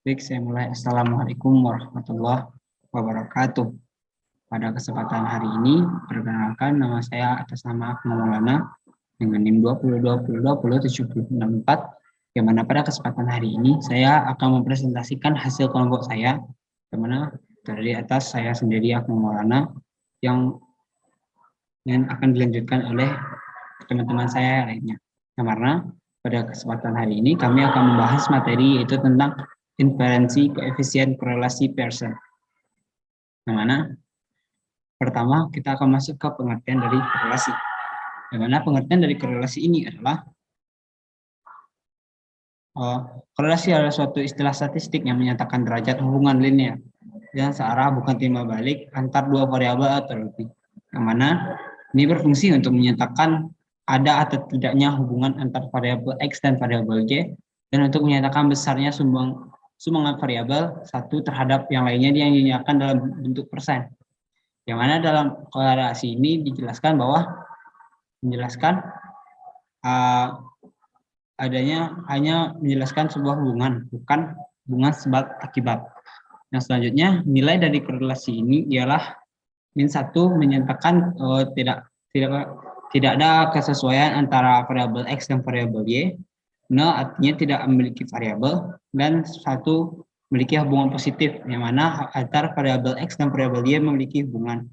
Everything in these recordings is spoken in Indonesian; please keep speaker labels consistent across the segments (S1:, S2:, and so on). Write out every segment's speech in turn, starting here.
S1: Baik, saya mulai. Assalamualaikum warahmatullahi wabarakatuh. Pada kesempatan hari ini, perkenalkan nama saya atas nama Akmal Maulana dengan NIM 2020207064, yang mana pada kesempatan hari ini saya akan mempresentasikan hasil kelompok saya, yang mana dari atas saya sendiri Akmal Maulana yang akan dilanjutkan oleh teman-teman saya lainnya. Yang mana pada kesempatan hari ini kami akan membahas materi yaitu tentang inferensi koefisien korelasi Pearson. Yang mana pertama kita akan masuk ke pengertian dari korelasi. Yang mana pengertian dari korelasi ini adalah korelasi adalah suatu istilah statistik yang menyatakan derajat hubungan linear dan searah bukan timbal balik antar dua variabel atau lebih. Yang mana ini berfungsi untuk menyatakan ada atau tidaknya hubungan antar variabel X dan variabel Y, dan untuk menyatakan besarnya sumbangan variabel satu terhadap yang lainnya yang dinyatakan dalam bentuk persen. Yang mana dalam korelasi ini dijelaskan bahwa adanya hanya menjelaskan sebuah hubungan, bukan hubungan sebab akibat. Yang selanjutnya, nilai dari korelasi ini ialah min1 menyatakan tidak ada kesesuaian antara variabel X dan variabel Y. Nol artinya tidak memiliki variabel, dan satu memiliki hubungan positif, yang mana antar variabel X dan variabel Y memiliki hubungan.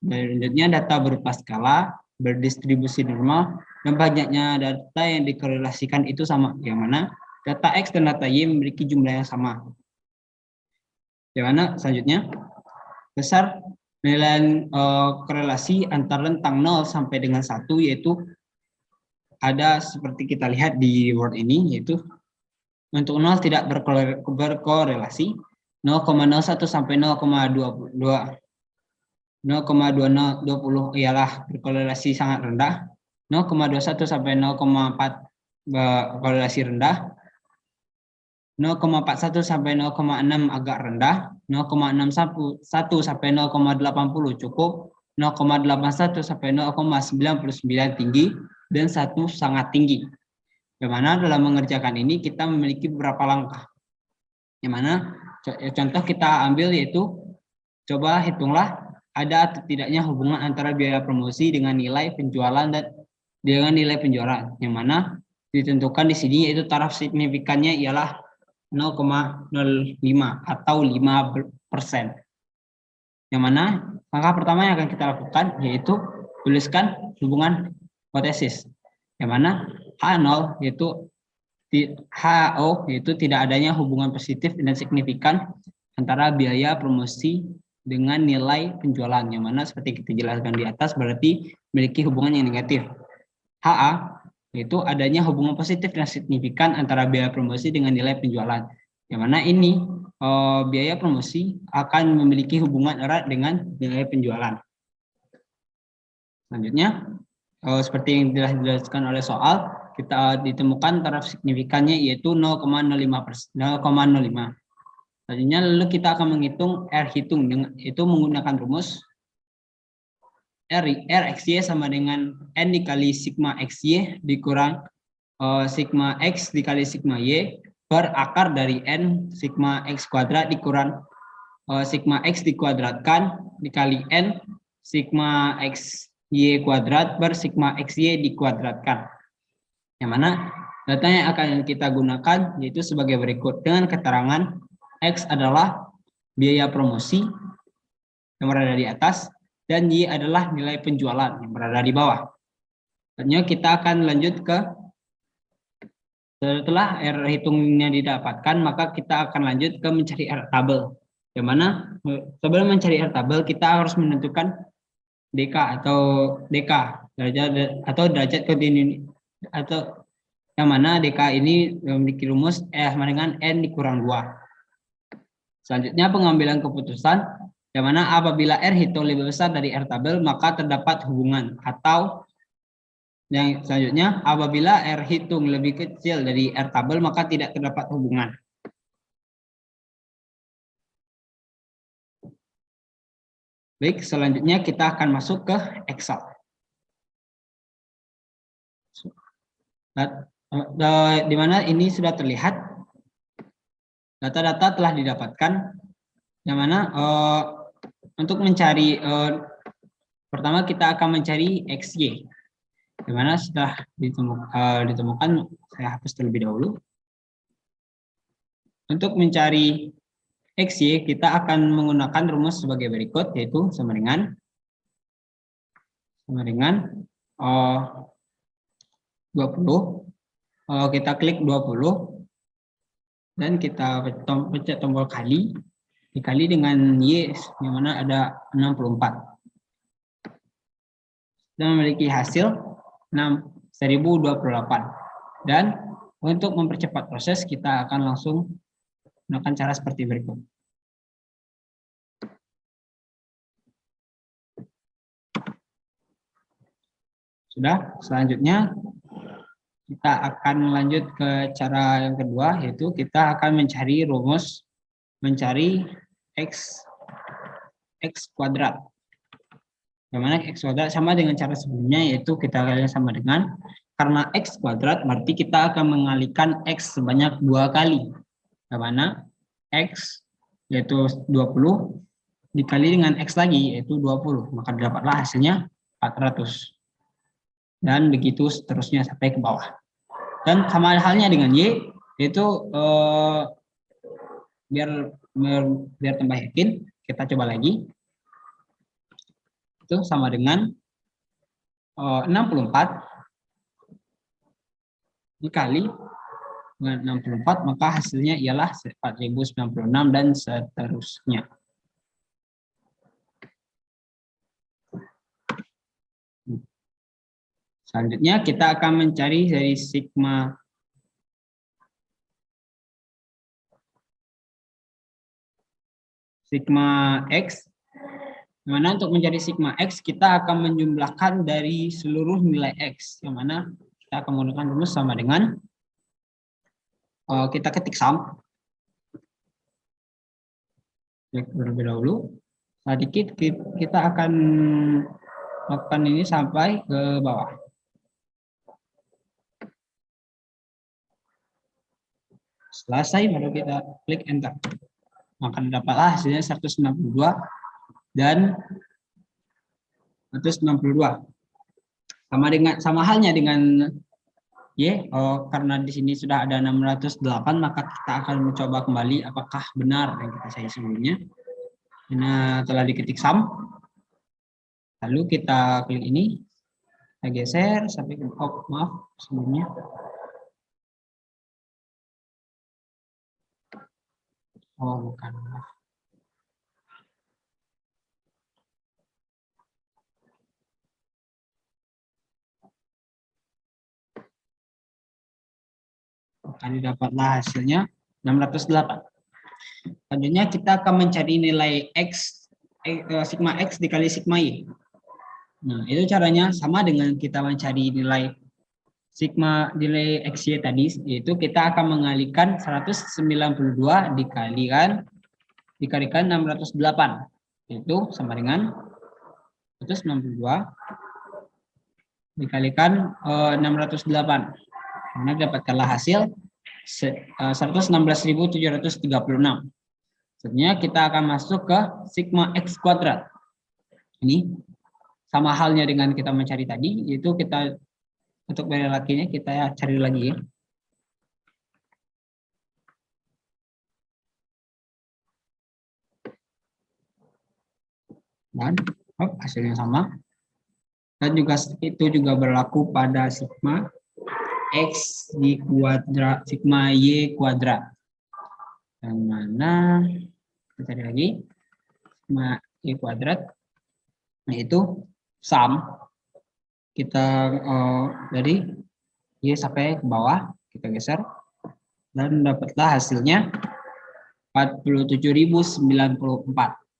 S1: Selanjutnya data berupa skala, berdistribusi normal, dan banyaknya data yang dikorelasikan itu sama, yang mana data X dan data Y memiliki jumlah yang sama. Yang mana selanjutnya, besar nilai korelasi antara rentang 0 sampai dengan 1, yaitu ada seperti kita lihat di Word ini, yaitu untuk 0 tidak berkorelasi, 0,01 sampai 0,20 ialah berkorelasi sangat rendah, 0,21 sampai 0,4 berkorelasi rendah, 0,41 sampai 0,6 agak rendah, 0,61 sampai 0,80 cukup, 0,81 sampai 0,99 tinggi, dan 1 sangat tinggi. Yang mana dalam mengerjakan ini kita memiliki beberapa langkah. Yang mana contoh kita ambil yaitu, coba hitunglah ada atau tidaknya hubungan antara biaya promosi dengan nilai penjualan yang mana ditentukan di sini, yaitu taraf signifikannya ialah 0,05 atau 5%. Yang mana langkah pertama yang akan kita lakukan yaitu tuliskan hubungan hipotesis, yang mana H0 yaitu HO yaitu tidak adanya hubungan positif dan signifikan antara biaya promosi dengan nilai penjualan, yang mana seperti kita jelaskan di atas berarti memiliki hubungan yang negatif. HA yaitu adanya hubungan positif dan signifikan antara biaya promosi dengan nilai penjualan, yang mana ini biaya promosi akan memiliki hubungan erat dengan nilai penjualan. Selanjutnya, seperti yang telah dijelaskan oleh soal, kita ditemukan taraf signifikannya yaitu 0,05%. Selanjutnya lalu kita akan menghitung R hitung itu menggunakan rumus RXY sama dengan N dikali sigma XY dikurang sigma X dikali sigma Y per akar dari N sigma X kuadrat dikurang sigma X dikuadratkan dikali N sigma X Y kuadrat per sigma XY dikuadratkan. Yang mana data yang akan kita gunakan yaitu sebagai berikut, dengan keterangan X adalah biaya promosi yang berada di atas, dan Y adalah nilai penjualan yang berada di bawah. Selanjutnya kita akan lanjut ke, setelah R hitungnya didapatkan, maka kita akan lanjut ke mencari R tabel. Yang mana sebelum mencari R tabel kita harus menentukan DK atau DK derajat kontinuitas, atau yang mana DK ini memiliki rumus sama dengan N dikurang 2. Selanjutnya pengambilan keputusan, yang mana apabila R hitung lebih besar dari R tabel maka terdapat hubungan, atau yang selanjutnya apabila R hitung lebih kecil dari R tabel maka tidak terdapat hubungan. Baik, selanjutnya kita akan masuk ke Excel. Di mana ini sudah terlihat Data-data telah didapatkan, yang mana untuk mencari pertama kita akan mencari XY. Di mana setelah ditemukan, saya hapus terlebih dahulu. Untuk mencari XY, kita akan menggunakan rumus sebagai berikut, yaitu sama dengan 20. Kita klik 20 dan kita pencet tombol kali, dikali dengan Y, yang mana ada 64. Dan memiliki hasil 1028. Dan untuk mempercepat proses, kita akan langsung menggunakan cara seperti berikut. Sudah, selanjutnya kita akan lanjut ke cara yang kedua, yaitu kita akan mencari rumus mencari x kuadrat. Bagaimana x kuadrat sama dengan cara sebelumnya, yaitu kita kalikan sama dengan, karena x kuadrat berarti kita akan mengalihkan x sebanyak 2 kali. Bagaimana x yaitu 20 dikali dengan x lagi yaitu 20, maka dapatlah hasilnya 400. Dan begitu seterusnya sampai ke bawah. Dan sama halnya dengan Y, yaitu biar tambah yakin, kita coba lagi. Itu sama dengan 64 dikali dengan 64, maka hasilnya ialah 4096 dan seterusnya. Selanjutnya kita akan mencari dari sigma X. Dimana untuk mencari sigma X, kita akan menjumlahkan dari seluruh nilai X. Yang mana kita akan menggunakan rumus sama dengan, kita ketik sum. Terlebih dahulu, sedikit kita akan lakukan ini sampai ke bawah. Selesai, baru kita klik enter. Maka dapatlah hasilnya 192 dan 192. Sama halnya dengan Y, karena di sini sudah ada 608, maka kita akan mencoba kembali apakah benar yang kita cari sebelumnya. Ini telah diketik sum. Lalu kita klik ini, kita geser sampai ke maaf sebelumnya. Oh, bukan. Tadi dapatlah hasilnya 608. Selanjutnya kita akan mencari nilai X, sigma X dikali sigma Y. Nah, itu caranya sama dengan kita mencari nilai nilai XY tadi, yaitu kita akan mengalihkan 192 dikalikan 608, yaitu sama dengan 192 dikalikan 608, karena dapatkanlah hasil 116.736. Selanjutnya kita akan masuk ke sigma X kuadrat. Ini sama halnya dengan kita mencari tadi, yaitu kita untuk lakinya kita cari lagi ya. Dan hasilnya sama. Dan juga itu juga berlaku pada sigma X di kuadrat, sigma Y kuadrat. Yang mana kita cari lagi sigma Y kuadrat, yaitu sum. Kita dari Y sampai ke bawah, kita geser, dan dapatlah hasilnya 47.094.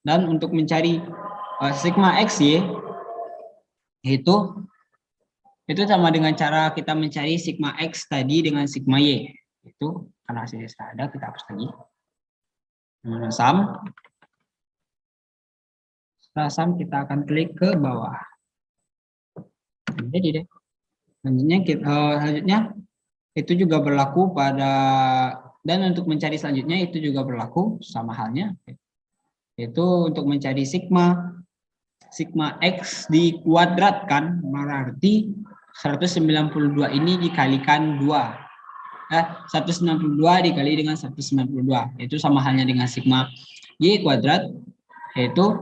S1: Dan untuk mencari sigma XY, itu sama dengan cara kita mencari sigma X tadi dengan sigma Y. Itu karena hasilnya sudah ada, kita hapus lagi. Sum. Setelah sum, kita akan klik ke bawah. Jadi deh. Selanjutnya itu juga berlaku pada Dan untuk mencari selanjutnya itu juga berlaku sama halnya, yaitu untuk mencari sigma X dikuadratkan, berarti 192 ini dikalikan 2. 192 dikali dengan 192, itu sama halnya dengan sigma Y kuadrat, yaitu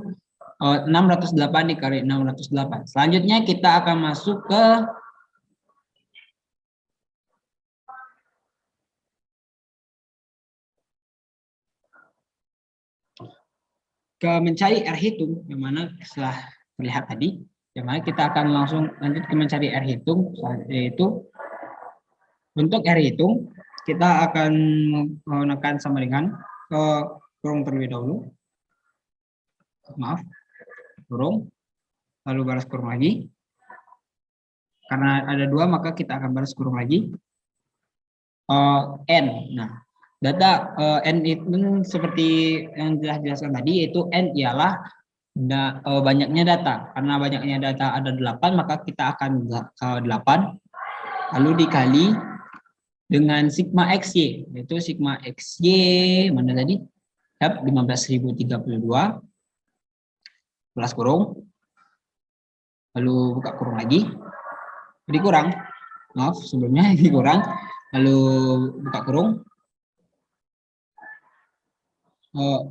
S1: 608 dikali 608. Selanjutnya kita akan masuk ke mencari R hitung, yang mana setelah terlihat tadi, yang mana kita akan langsung lanjut ke mencari R hitung, yaitu untuk R hitung kita akan menekan sama dengan kurung terlebih dahulu, maaf, kurung, lalu balas kurung lagi, karena ada 2 maka kita akan balas kurung lagi, N. Nah, data N itu seperti yang telah dijelaskan tadi, yaitu N ialah banyaknya data. Karena banyaknya data ada 8, maka kita akan ke 8 lalu dikali dengan sigma XY, yaitu sigma XY mana tadi? 15.032 belas kurung, lalu buka kurung lagi, dikurang, maaf sebelumnya dikurang, lalu buka kurung,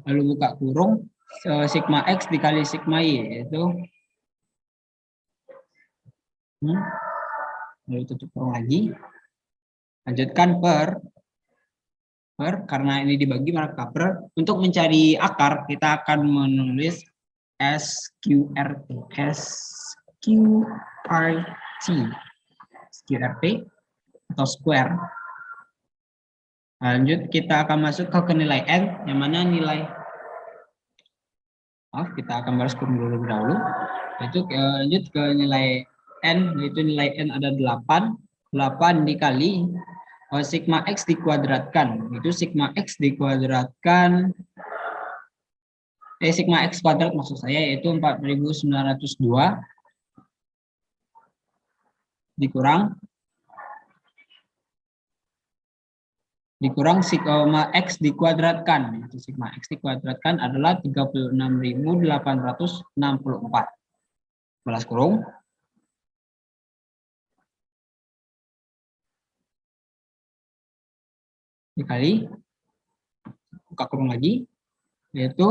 S1: lalu buka kurung, sigma X dikali sigma Y, yaitu lalu tutup kurung lagi, lanjutkan per karena ini dibagi maka per. Untuk mencari akar kita akan menulis SQRT atau square. Lanjut kita akan masuk ke nilai N, yang mana nilai, maaf kita akan balas kurung dulu dahulu, itu lanjut ke nilai N, yaitu nilai N ada 8 dikali sigma X dikuadratkan, itu sigma X dikuadratkan, sigma X kuadrat maksud saya, yaitu 4.902 dikurang sigma X dikuadratkan, itu sigma X dikuadratkan adalah 36.864 balas kurung, dikali buka kurung lagi, yaitu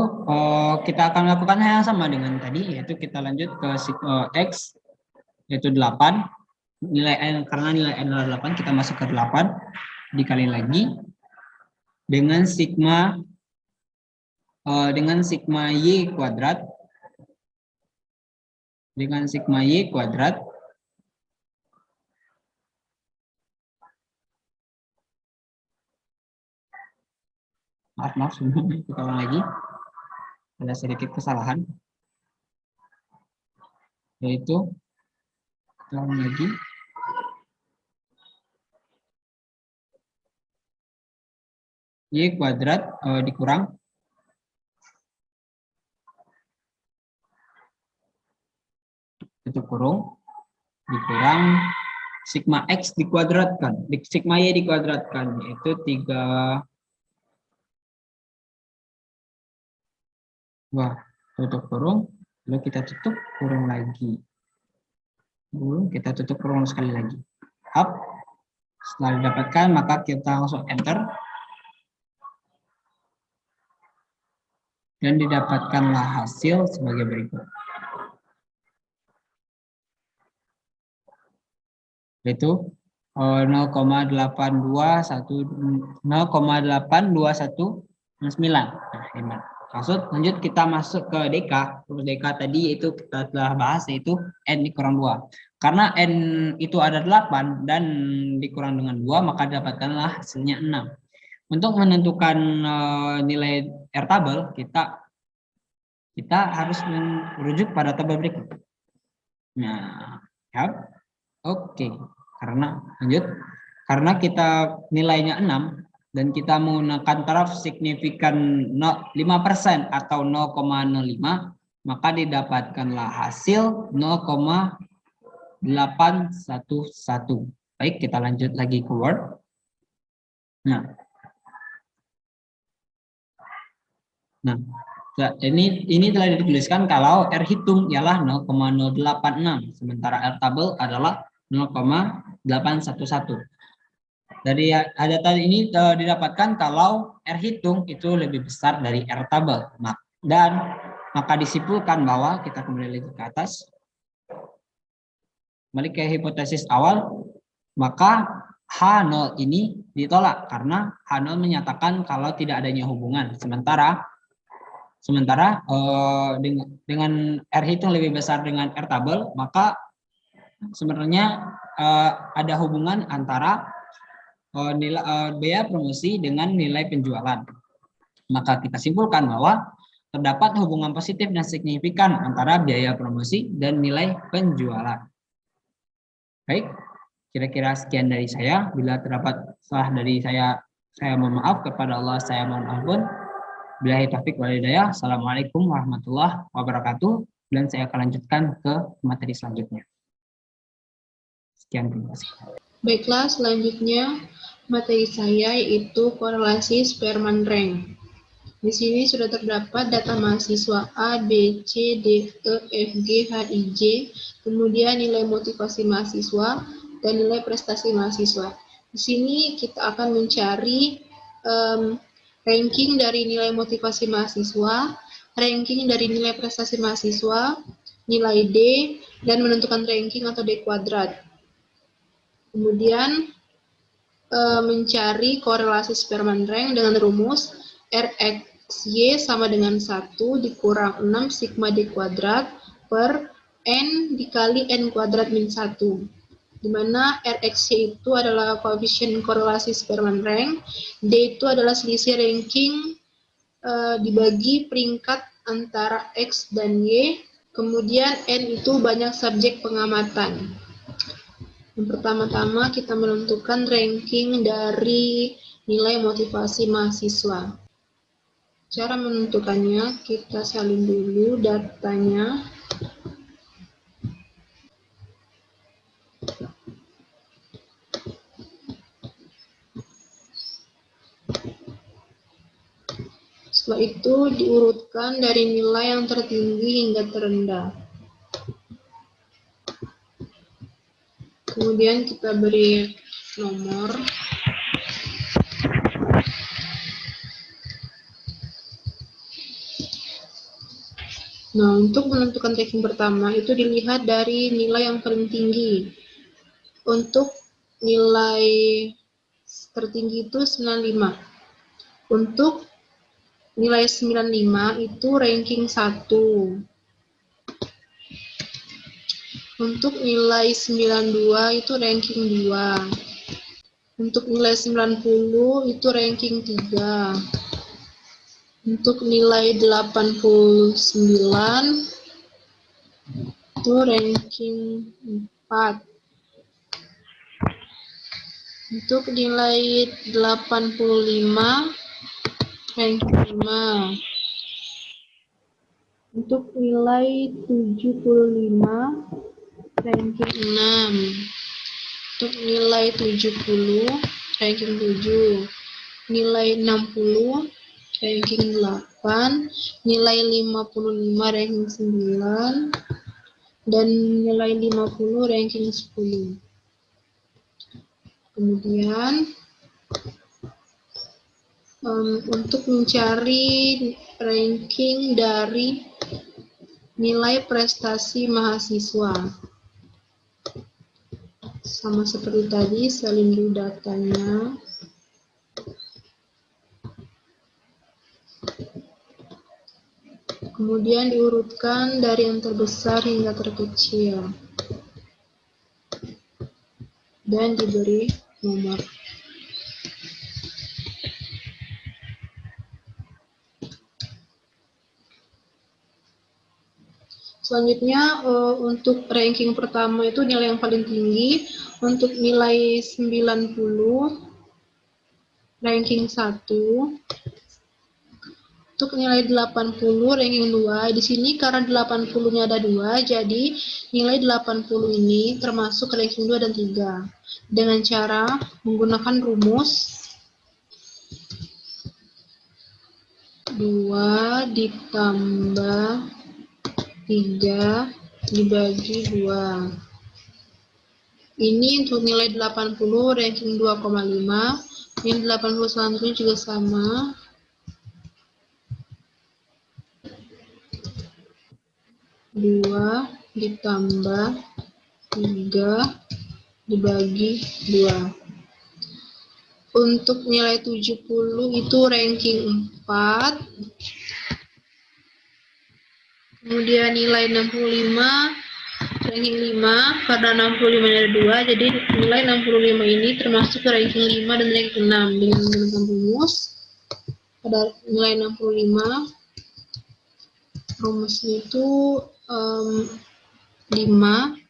S1: kita akan melakukan hal yang sama dengan tadi, yaitu kita lanjut ke X, yaitu 8 nilai N, karena nilai N adalah 8 kita masuk ke 8 dikali lagi dengan sigma Y kuadrat, maaf sebelumnya kita ulang lagi, ada sedikit kesalahan, yaitu kita ulang lagi, Y kuadrat dikurang tutup kurung, dikurang sigma X dikuadratkan, sigma Y dikuadratkan, yaitu 3, tutup kurung, lalu kita tutup kurung lagi, kita tutup kurung sekali lagi, up. Setelah didapatkan maka kita langsung enter, dan didapatkanlah hasil sebagai berikut, yaitu 0,8219. Maksud lanjut kita masuk ke DK. DK tadi itu kita telah bahas, yaitu N dikurang 2. Karena N itu ada 8 dan dikurang dengan 2 maka dapatkanlah hasilnya 6. Untuk menentukan nilai R tabel kita harus merujuk pada tabel berikut. Nah, ya. Oke. Karena kita nilainya 6 dan kita menggunakan taraf signifikan 5% atau 0,05, maka didapatkanlah hasil 0,811. Baik, kita lanjut lagi ke Word. Nah, Nah, ini telah dituliskan kalau R hitung ialah 0,086, sementara R tabel adalah 0,811. Dari data ini didapatkan kalau R hitung itu lebih besar dari R tabel. Dan maka disimpulkan bahwa kita kembali lagi ke atas. Kembali ke hipotesis awal, maka H0 ini ditolak karena H0 menyatakan kalau tidak adanya hubungan. Sementara dengan R hitung lebih besar dengan R tabel, maka sebenarnya ada hubungan antara biaya promosi dengan nilai penjualan. Maka kita simpulkan bahwa terdapat hubungan positif dan signifikan antara biaya promosi dan nilai penjualan. Baik, kira-kira sekian dari saya. Bila terdapat salah dari saya mohon maaf. Kepada Allah saya mohon ampun. Billahi taufiq wal hidayah. Assalamualaikum warahmatullahi wabarakatuh. Dan saya akan lanjutkan ke materi selanjutnya. Sekian, terima kasih.
S2: Baiklah, selanjutnya materi saya yaitu korelasi Spearman rank. Di sini sudah terdapat data mahasiswa A, B, C, D, E, F, G, H, I, J, kemudian nilai motivasi mahasiswa dan nilai prestasi mahasiswa. Di sini kita akan mencari ranking dari nilai motivasi mahasiswa, ranking dari nilai prestasi mahasiswa, nilai D, dan menentukan ranking atau D kuadrat. Kemudian mencari korelasi Spearman rank dengan rumus RXY sama dengan 1 dikurang 6 sigma D kuadrat per N dikali N kuadrat min 1. Di mana RXY itu adalah koefisien korelasi Spearman rank, D itu adalah selisih ranking dibagi peringkat antara X dan Y, kemudian N itu banyak subjek pengamatan. Yang pertama-tama kita menentukan ranking dari nilai motivasi mahasiswa. Cara menentukannya, kita salin dulu datanya. Setelah itu diurutkan dari nilai yang tertinggi hingga terendah. Kemudian kita beri nomor. Nah, untuk menentukan ranking pertama itu dilihat dari nilai yang paling tinggi. Untuk nilai tertinggi itu 95. Untuk nilai 95 itu ranking 1. Untuk nilai 92 itu ranking 2. Untuk nilai 90 itu ranking 3. Untuk nilai 89 itu ranking 4. Untuk nilai 85 ranking 5. Untuk nilai 75 ranking 6. Untuk nilai 70 ranking 7. Nilai 60 ranking 8, nilai 55 ranking 9, dan nilai 50 ranking 10. Kemudian untuk mencari ranking dari nilai prestasi mahasiswa, sama seperti tadi, salin dulu datanya. Kemudian diurutkan dari yang terbesar hingga terkecil. Dan diberi nomor. Selanjutnya untuk ranking pertama itu nilai yang paling tinggi. Untuk nilai 90 ranking 1. Untuk nilai 80 ranking 2. Di sini karena 80-nya ada 2, jadi nilai 80 ini termasuk ranking 2 dan 3. Dengan cara menggunakan rumus 2 ditambah 3 dibagi 2. Ini untuk nilai 80 ranking 2,5. Yang 80 selanjutnya juga sama. Dua ditambah 3 dibagi 2. Untuk nilai 70 itu ranking 4. Kemudian nilai 65 ranking 5, karena 65 ada 2, jadi nilai 65 ini termasuk ke ranking 5 dan ranking 6. Dengan menggunakan rumus, pada nilai 65, rumusnya itu 5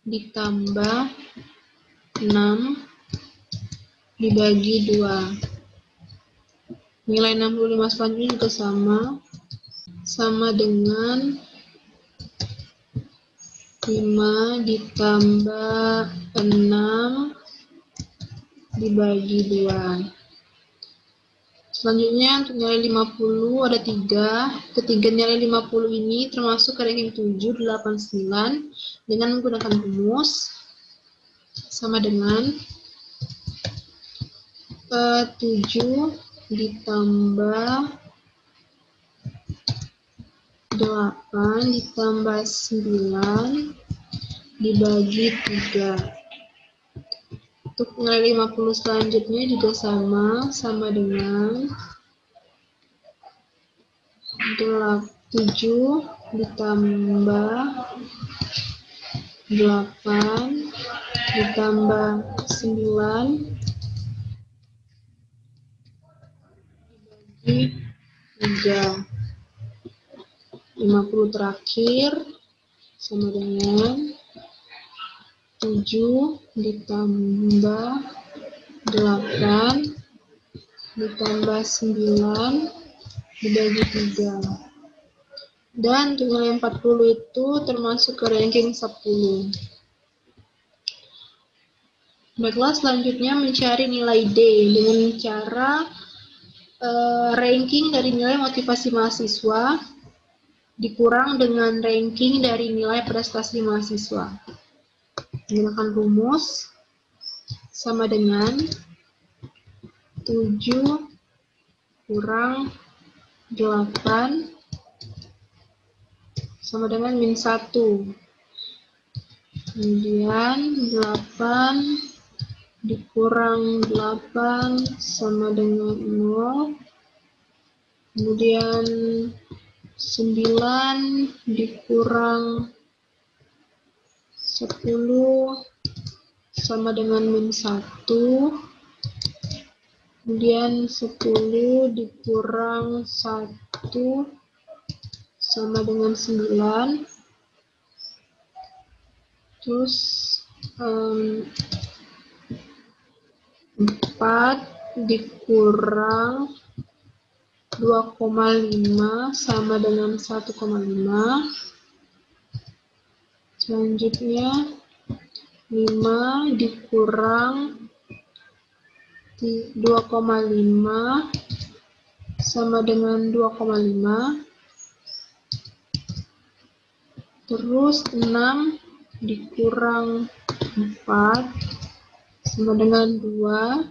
S2: ditambah 6 dibagi 2. Nilai 65 selanjutnya juga sama dengan 5 ditambah 6 dibagi 2. Selanjutnya untuk nilai 50 ada 3. Ketiga nilai 50 ini termasuk ke ranking 7, 8, 9 dengan menggunakan rumus sama dengan 7 ditambah 8 ditambah 9 dibagi 3. Untuk nilai 50 selanjutnya juga sama dengan 7 ditambah 8 ditambah 9 dibagi 3. 50 terakhir sama dengan 7 ditambah 8 ditambah 9 dibagi 3. Dan untuk nilai 40 itu termasuk ke ranking 10. Baiklah, selanjutnya mencari nilai D dengan cara ranking dari nilai motivasi mahasiswa dikurang dengan ranking dari nilai prestasi mahasiswa. Menggunakan rumus sama dengan 7 kurang 8 sama dengan min 1. Kemudian 8 dikurang 8 sama dengan 0. Kemudian 9 dikurang 10 sama dengan min 1. Kemudian 10 dikurang 1 sama dengan 9. Terus 4 dikurang 2,5 sama dengan 1,5. Selanjutnya 5 dikurang 2,5 sama dengan 2,5. Terus 6 dikurang 4 sama dengan 2.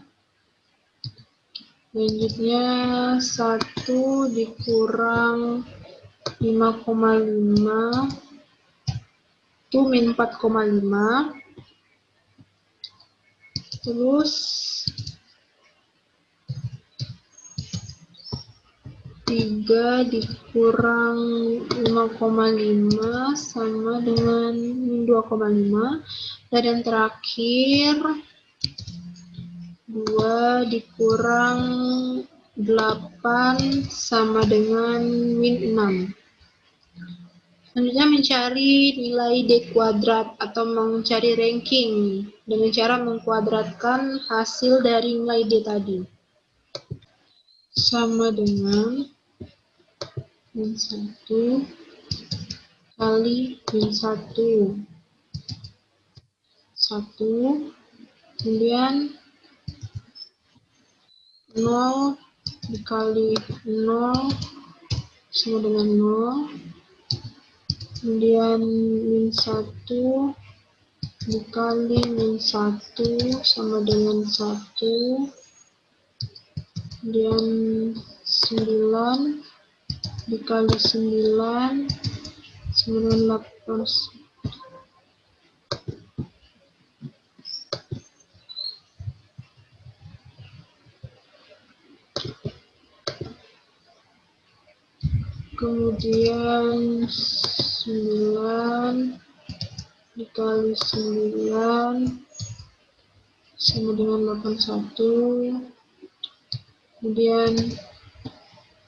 S2: Selanjutnya 1 dikurang 5,5 itu min 4,5. Terus 3 dikurang 5,5 sama dengan min 2,5. Dan yang terakhir 2 dikurang 8 sama dengan min 6. Selanjutnya mencari nilai D kuadrat atau mencari ranking dengan cara mengkuadratkan hasil dari nilai D tadi. Sama dengan min 1 kali min 1. 1. Kemudian 0 dikali 0 sama dengan 0. Kemudian min 1 dikali min 1 sama dengan 1. Kemudian 9 dikali 9 sama dengan 8. Kemudian 9 dikali 9 sama dengan 81. Kemudian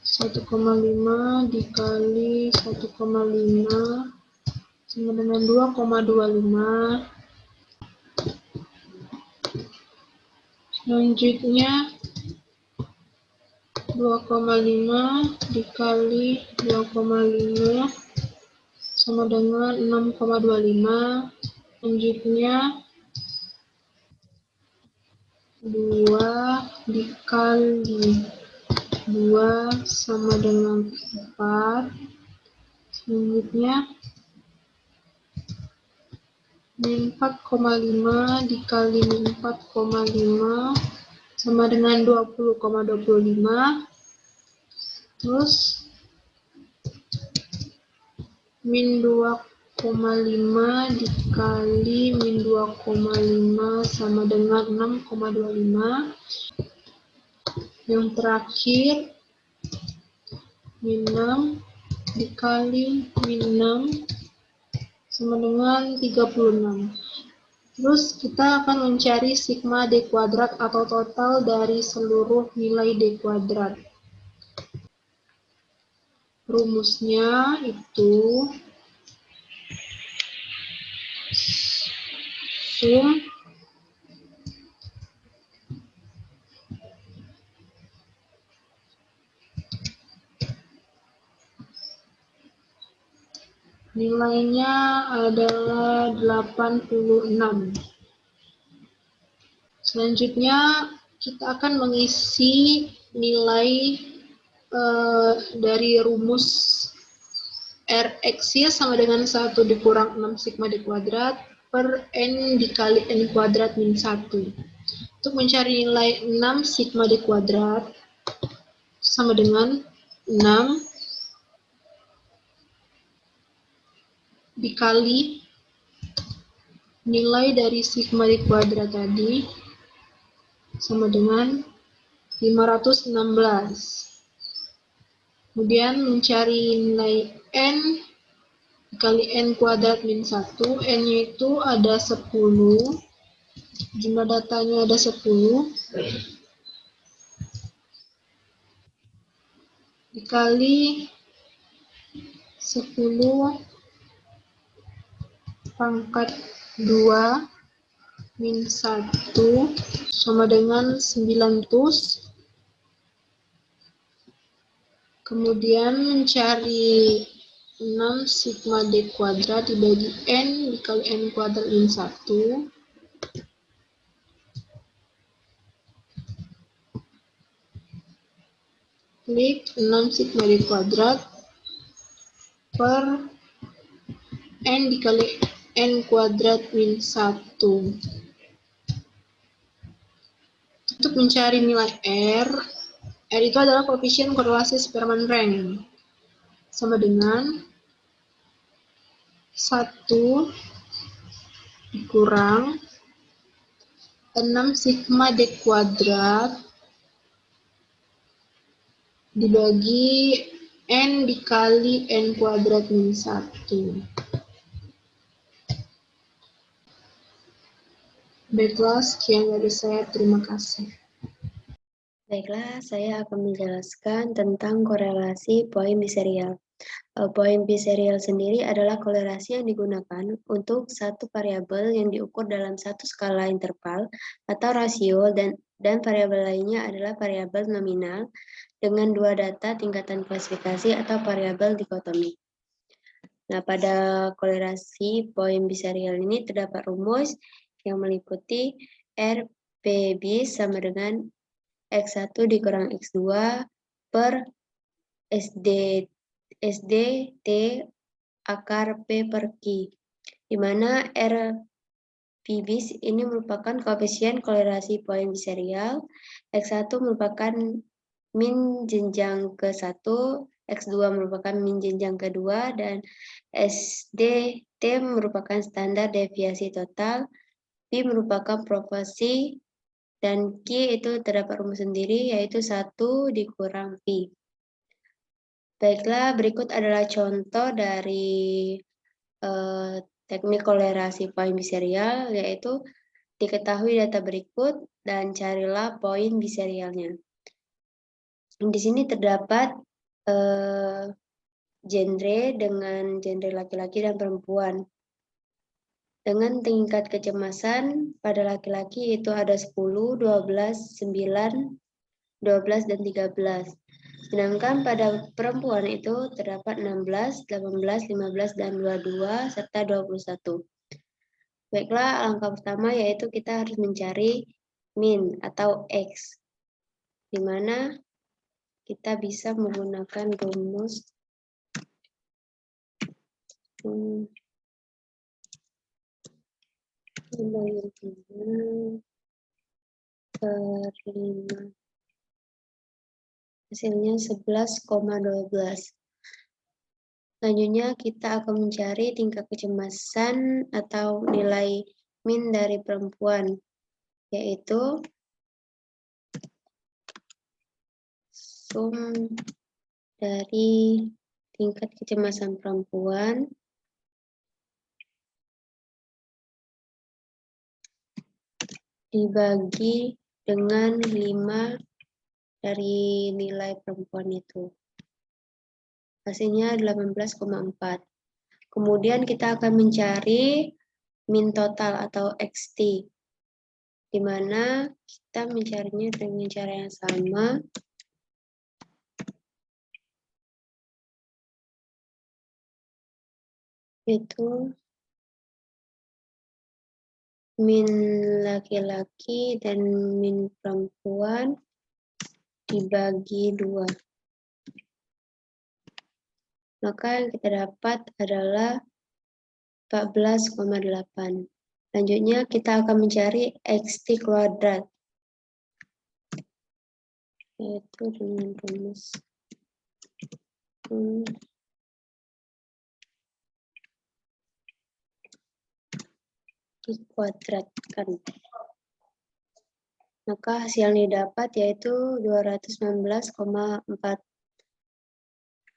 S2: 1,5 dikali 1,5 sama dengan 2,25. Selanjutnya 2,5 dikali 2,5 sama dengan 6,25. Selanjutnya 2 dikali 2 sama dengan 4. Selanjutnya min 4,5 dikali min 4,5 sama dengan 20,25. Terus min 2,5 dikali min 2,5 sama dengan 6,25. Yang terakhir min 6 dikali min 6 sama dengan 36. Terus kita akan mencari sigma D kuadrat atau total dari seluruh nilai D kuadrat. Rumusnya itu sum nilainya adalah 86. Selanjutnya kita akan mengisi nilai dari rumus Rx sama dengan 1 dikurang 6 sigma D kuadrat per N dikali N kuadrat min 1. Untuk mencari nilai 6 sigma D kuadrat sama dengan 6 dikali nilai dari sigma D kuadrat tadi sama dengan 516. Kemudian mencari nilai N dikali N kuadrat min 1. N-nya itu ada 10. Jumlah datanya ada 10. Dikali 10 pangkat 2 min 1 sama dengan 900. Kemudian mencari 6 sigma D kuadrat dibagi N dikali N kuadrat min 1. Klik 6 sigma D kuadrat per N dikali N kuadrat min 1. Untuk mencari nilai R itu adalah koefisien korelasi Spearman rank. Sama dengan 1 dikurang 6 sigma D kuadrat dibagi N dikali N kuadrat min 1. Baiklah, sekian dari saya. Terima kasih.
S3: Baiklah, saya akan menjelaskan tentang korelasi poin biserial. Poin biserial sendiri adalah korelasi yang digunakan untuk satu variabel yang diukur dalam satu skala interval atau rasio dan variabel lainnya adalah variabel nominal dengan dua data tingkatan klasifikasi atau variabel dikotomi. Nah, pada korelasi poin biserial ini terdapat rumus yang meliputi R P bis sama dengan X1 dikurang X2 per SD T akar P per Q, di mana R P-bis ini merupakan koefisien kolerasi poin biserial, X1 merupakan min jenjang ke-1, X2 merupakan min jenjang kedua, dan SDT merupakan standar deviasi total, P merupakan proporsi, dan Q itu terdapat rumus sendiri, yaitu 1 dikurang P. Baiklah, berikut adalah contoh dari teknik kolerasi poin biserial, yaitu diketahui data berikut dan carilah poin biserialnya. Di sini terdapat genre dengan genre laki-laki dan perempuan. Dengan tingkat kecemasan pada laki-laki itu ada 10, 12, 9, 12, dan 13. Sedangkan pada perempuan itu terdapat 16, 18, 15, dan 22, serta 21. Baiklah, langkah pertama yaitu kita harus mencari min atau X, di mana kita bisa menggunakan rumus per 5. Hasilnya 11,12. Selanjutnya kita akan mencari tingkat kecemasan atau nilai min dari perempuan, yaitu sum dari tingkat kecemasan perempuan dibagi dengan 5 dari nilai perempuan itu. Hasilnya 18,4. Kemudian kita akan mencari min total atau XT, di mana kita mencarinya dengan cara yang sama, yaitu min laki-laki dan min perempuan dibagi 2. Maka yang kita dapat adalah 14,8. Selanjutnya kita akan mencari XT kuadrat, yaitu dengan rumus dikuadratkan. Maka hasil yang didapat yaitu 219,4.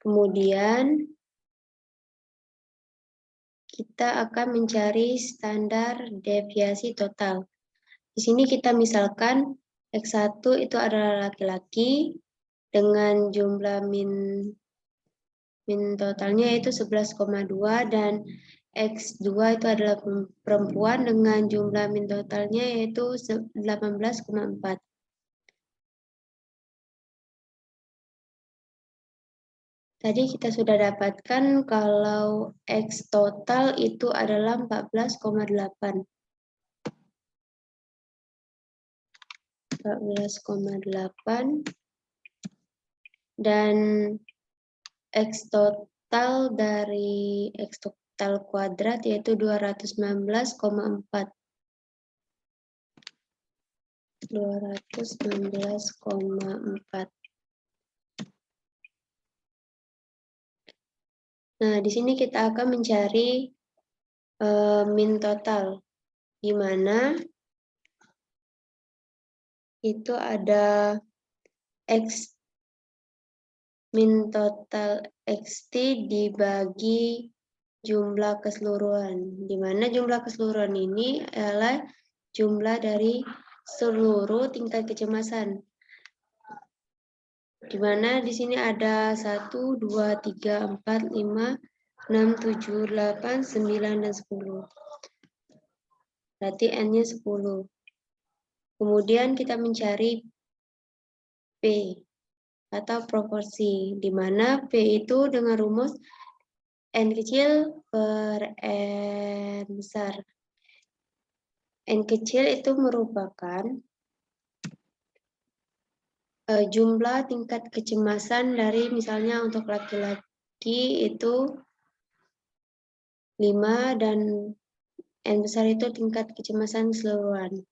S3: Kemudian kita akan mencari standar deviasi total. Di sini kita misalkan X1 itu adalah laki-laki dengan jumlah min totalnya yaitu 11,2, dan X2 itu adalah perempuan dengan jumlah min totalnya yaitu 18,4. Tadi kita sudah dapatkan kalau X total itu adalah 14,8. 14,8 dan X total dari X total kuadrat yaitu 219,4. 219,4. Nah, di sini kita akan mencari min total, di mana itu ada X min total XT dibagi jumlah keseluruhan, di mana jumlah keseluruhan ini adalah jumlah dari seluruh tingkat kecemasan. Di mana di sini ada 1, 2, 3, 4, 5, 6, 7, 8, 9, dan 10. Berarti N-nya 10. Kemudian kita mencari P atau proporsi, di mana P itu dengan rumus N kecil per N besar. N kecil itu merupakan jumlah tingkat kecemasan dari misalnya untuk laki-laki itu 5 dan N besar itu tingkat kecemasan keseluruhan.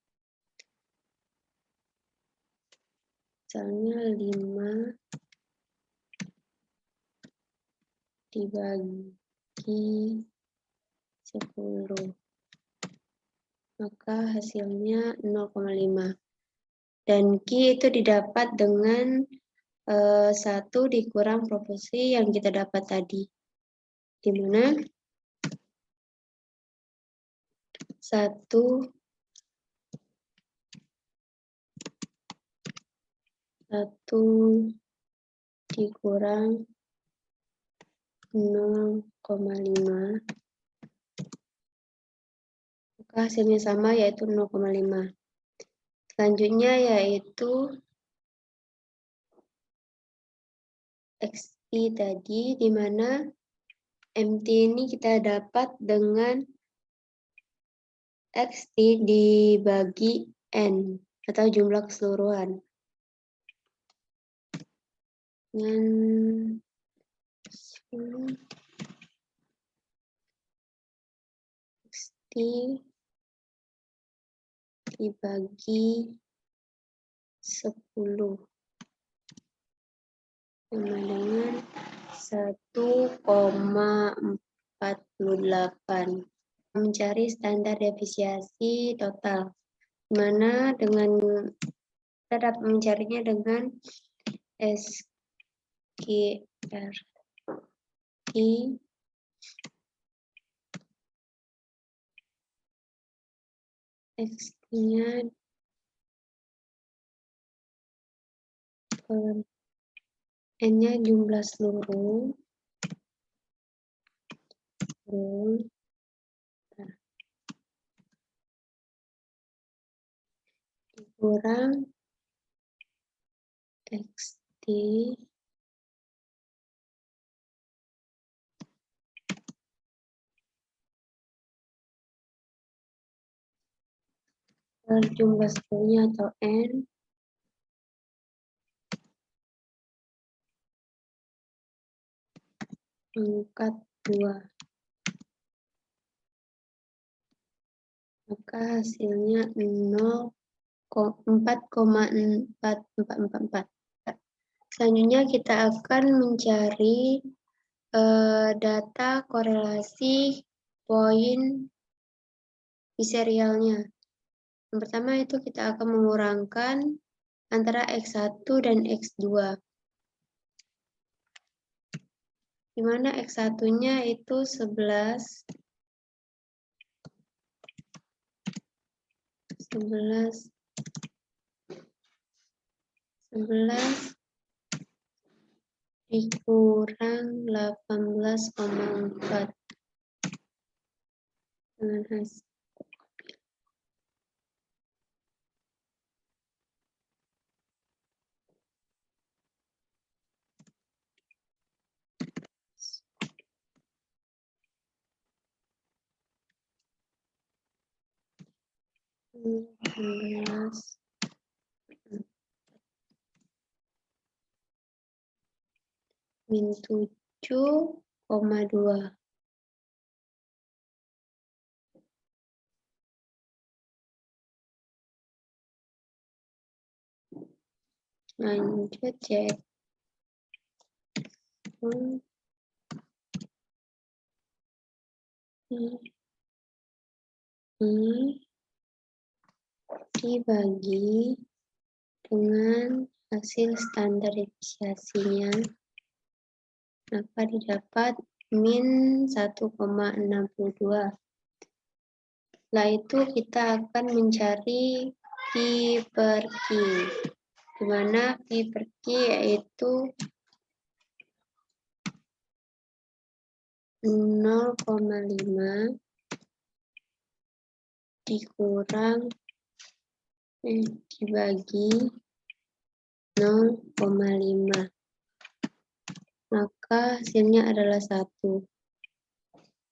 S3: Misalnya 5 dibagi 10. Maka hasilnya 0,5. Dan Q itu didapat dengan 1 dikurang proporsi yang kita dapat tadi. Di mana 1 dikurang 0,5, maka hasilnya sama yaitu 0,5. Selanjutnya yaitu XT tadi, di mana MT ini kita dapat dengan XT dibagi N atau jumlah keseluruhan. Dengan XT dibagi 10 sama dengan 1,48. Mencari standar deviasi total, di mana dengan kita dapat mencarinya dengan SGRI X-nya N-nya jumlah seluruh dikurang XT per jumlah seluruhnya atau N pangkat 2. Maka hasilnya 4,4444. Selanjutnya kita akan mencari data korelasi poin biserialnya. Yang pertama itu kita akan mengurangkan antara X1 dan X2. Di mana X1-nya itu 11 dikurang 18,4 dengan hasil 16 min 7,2. Lanjut cek. Ini dibagi dengan hasil standar deviasinya, maka didapat min 1,62. Setelah itu kita akan mencari Q per Q, di mana Q per Q yaitu 0,5 dikurang dibagi 0,5, maka hasilnya adalah 1.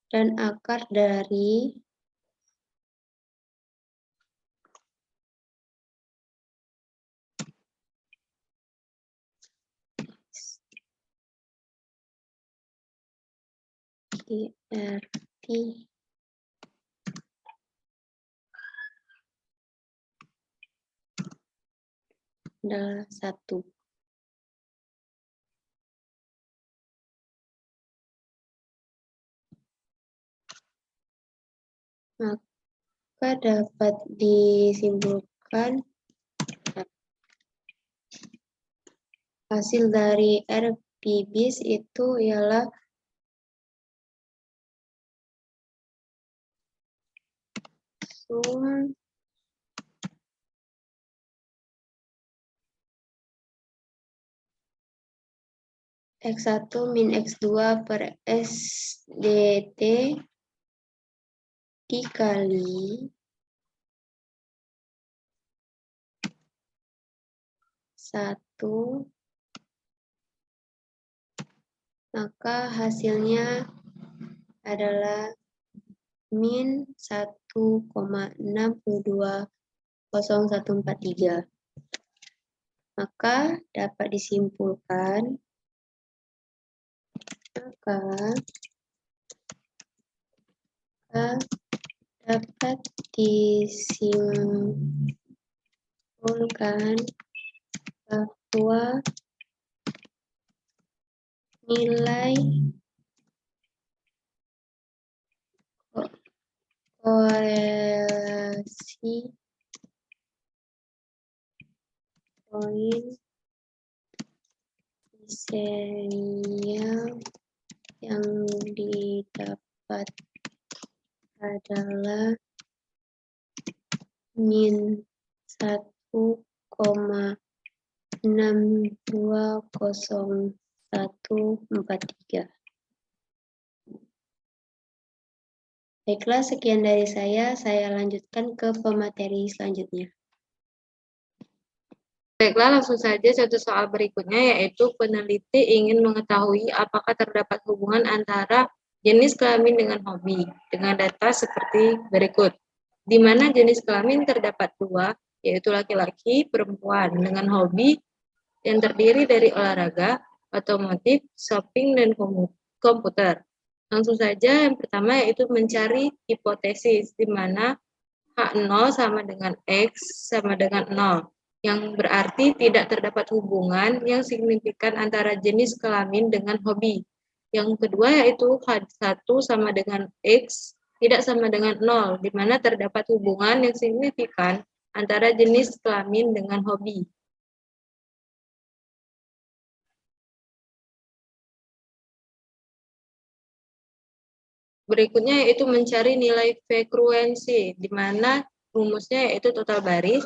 S3: Dan akar dari IRT adalah 1. Maka dapat disimpulkan hasil dari RPBIS itu ialah sum X1 min X2 per SDT dikali 1, maka hasilnya adalah min 1,620143. Maka dapat disimpulkan bahwa nilai korelasi poin serial yang didapat adalah min 1,620143. Baiklah, sekian dari saya lanjutkan ke pemateri selanjutnya.
S4: Baiklah, langsung saja satu soal berikutnya, yaitu peneliti ingin mengetahui apakah terdapat hubungan antara jenis kelamin dengan hobi, dengan data seperti berikut. Di mana jenis kelamin terdapat 2, yaitu laki-laki, perempuan, dengan hobi yang terdiri dari olahraga, otomotif, shopping, dan komputer. Langsung saja, yang pertama yaitu mencari hipotesis, di mana H0 sama dengan X sama dengan 0. Yang berarti tidak terdapat hubungan yang signifikan antara jenis kelamin dengan hobi. Yang kedua yaitu H1 sama dengan X tidak sama dengan 0, di mana terdapat hubungan yang signifikan antara jenis kelamin dengan hobi. Berikutnya yaitu mencari nilai frekuensi, di mana rumusnya yaitu total baris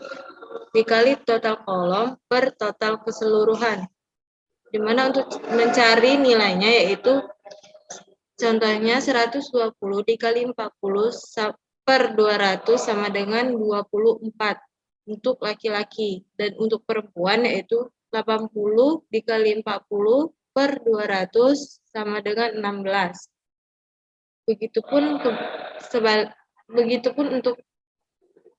S4: dikali total kolom per total keseluruhan. Di mana untuk mencari nilainya yaitu contohnya 120 dikali 40 per 200 sama dengan 24 untuk laki-laki. Dan untuk perempuan yaitu 80 dikali 40 per 200 sama dengan 16. Begitupun untuk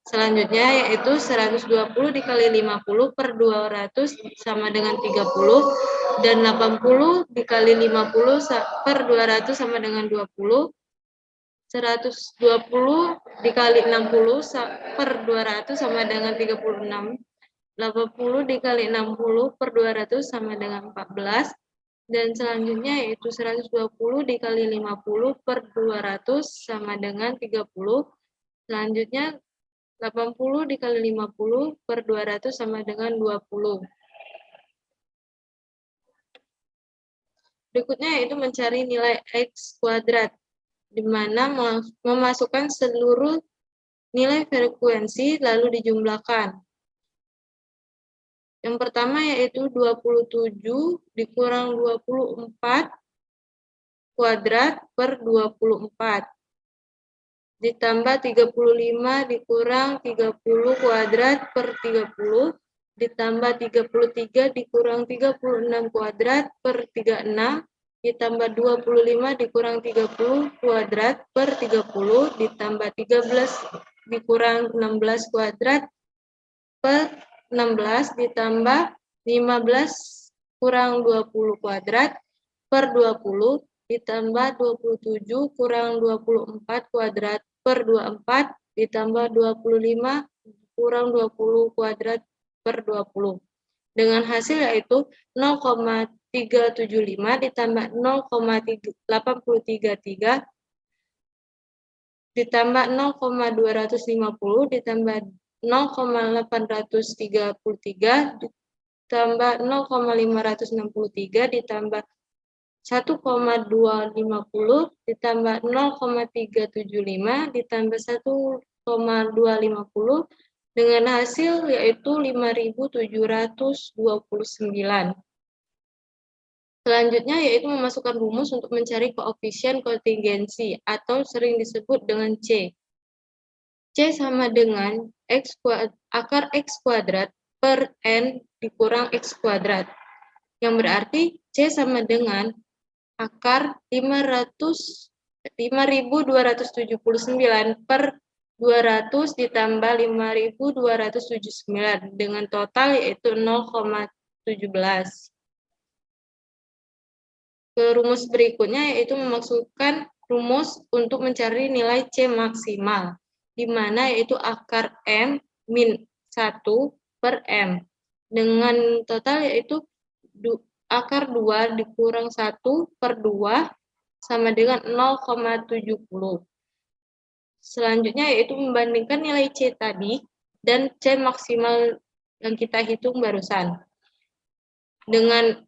S4: selanjutnya yaitu 120 dikali 50 per 200 sama dengan 30, dan 80 dikali 50 per 200 sama dengan 20, 120 dikali 60 per 200 sama dengan 36, 80 dikali 60 per 200 sama dengan 14, dan selanjutnya yaitu 120 dikali 50 per 200 sama dengan 30, selanjutnya 80 dikali 50 per 200 sama dengan 20. Berikutnya yaitu mencari nilai X kuadrat, di mana memasukkan seluruh nilai frekuensi lalu dijumlahkan. Yang pertama yaitu 27 dikurang 24 kuadrat per 24. Ditambah 35 dikurang 30 kuadrat per 30, ditambah 33 dikurang 36 kuadrat per 36, ditambah 25 dikurang 30 kuadrat per 30, ditambah 13 dikurang 16 kuadrat per 16, ditambah 15 kurang 20 kuadrat per 20, ditambah 27 kurang 24 kuadrat per 24 ditambah 25 kurang 20 kuadrat per 20. Dengan hasil yaitu 0,375 ditambah 0,833 ditambah 0,250 ditambah 0,833 ditambah 0,563 ditambah 1,250 ditambah 0,375 ditambah 1,250 dengan hasil yaitu 5.729. Selanjutnya yaitu memasukkan rumus untuk mencari koefisien kontingensi atau sering disebut dengan C. C sama dengan akar X kuadrat per N dikurang X kuadrat. Yang berarti C sama dengan akar 5.279 per 200 ditambah 5.279 dengan total yaitu 0,17. Ke rumus berikutnya yaitu memasukkan rumus untuk mencari nilai C maksimal, di mana yaitu akar M min 1 per M. Dengan total yaitu akar 2 dikurang 1 per 2 sama dengan 0,70. Selanjutnya yaitu membandingkan nilai C tadi dan C maksimal yang kita hitung barusan. Dengan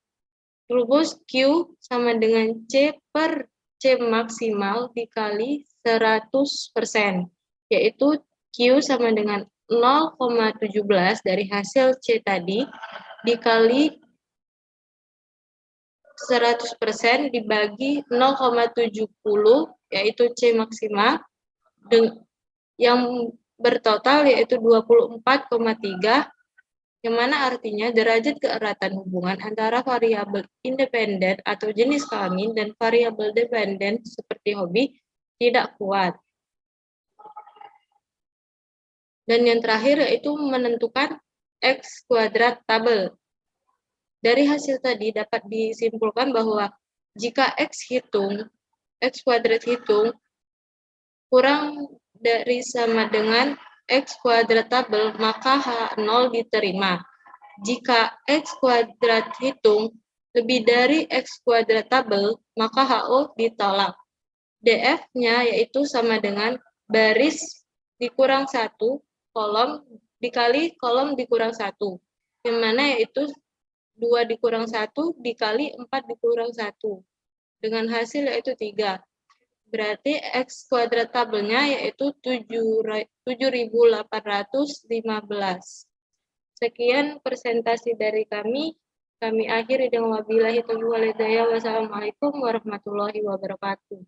S4: rumus Q sama dengan C per C maksimal dikali 100%, yaitu Q sama dengan 0,17 dari hasil C tadi dikali 100% dibagi 0,70 yaitu C maksimal yang bertotal yaitu 24,3, yang mana artinya derajat keeratan hubungan antara variabel independen atau jenis kelamin dan variabel dependen seperti hobi tidak kuat. Dan yang terakhir yaitu menentukan X kuadrat tabel. Dari hasil tadi dapat disimpulkan bahwa jika X kuadrat hitung kurang dari sama dengan X kuadrat tabel, maka H0 diterima. Jika X kuadrat hitung lebih dari X kuadrat tabel, maka HO ditolak. DF-nya yaitu sama dengan baris dikurang 1, kolom dikali kolom dikurang 1. Yang mana yaitu 2 dikurang 1 dikali 4 dikurang 1. Dengan hasil yaitu 3. Berarti X kuadrat tabelnya yaitu 7.815. Sekian presentasi dari kami. Kami akhiri dengan wabillahi taufiq wal hidayah. Wassalamualaikum warahmatullahi wabarakatuh.